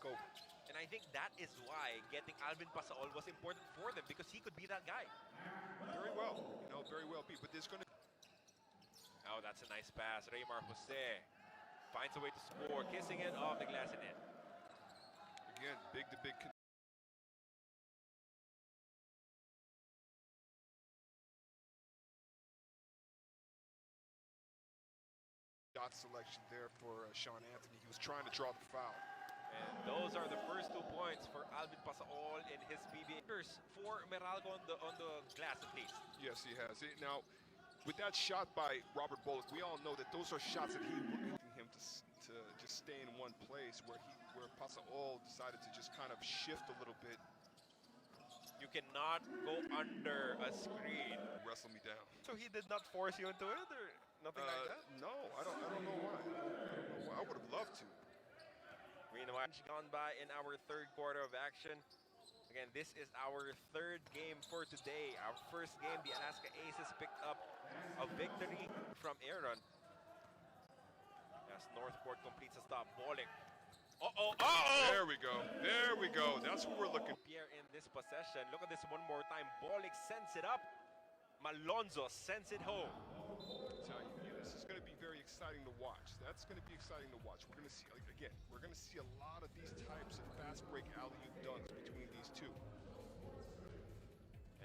over. And I think that is why getting Alvin Pasaol was important for them, because he could be that guy. Very well, very well be. But there's going to. Oh, that's a nice pass. Raymar Jose finds a way to score, kissing it off the glass and in. Again, big to big. Shot selection there for Sean Anthony. He was trying to draw the foul. And those are the first 2 points for Alvin Pasaol in his PBA. For Meralco on the glass at least. Yes, he has. Now, with that shot by Robert Bullock, we all know that those are shots that he wanted him to just stay in one place, where Pasaol decided to just kind of shift a little bit. You cannot go under a screen. Wrestle me down. So he did not force you into it, or nothing like that? No, I don't know why. I don't know why. I would have loved to. Meanwhile, gone by in our third quarter of action. Again, this is our third game for today. Our first game, the Alaska Aces picked up a victory from Aaron. As Northport completes a stop. Bolek. There we go. There we go. That's what we're looking for. PIER in this possession. Look at this one more time. Bolek sends it up. Malonzo sends it home. I'll tell you, this is going to be very exciting to watch. That's going to be exciting to watch. We're going to see, again, we're going to see a lot of these types of fast break alley-oop dunks between these two.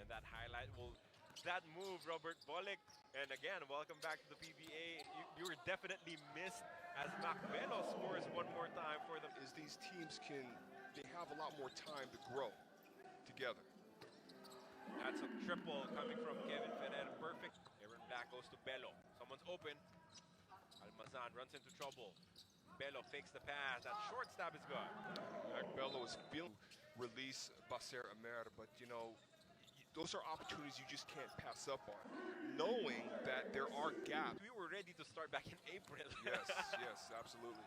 And that highlight will, that move, Robert Bolek. And again, welcome back to the PBA. You were definitely missed as Macbello scores one more time for them. Is these teams they have a lot more time to grow together. That's a triple coming from Kevin Ferrer. Perfect. Aaron Black goes to Bello. Someone's open. Almazan runs into trouble. Bello fakes the pass. That short stab is good. Bello is feeling release Baser Amer, but those are opportunities you just can't pass up on, knowing that there are gaps. We were ready to start back in April. Yes, yes, absolutely.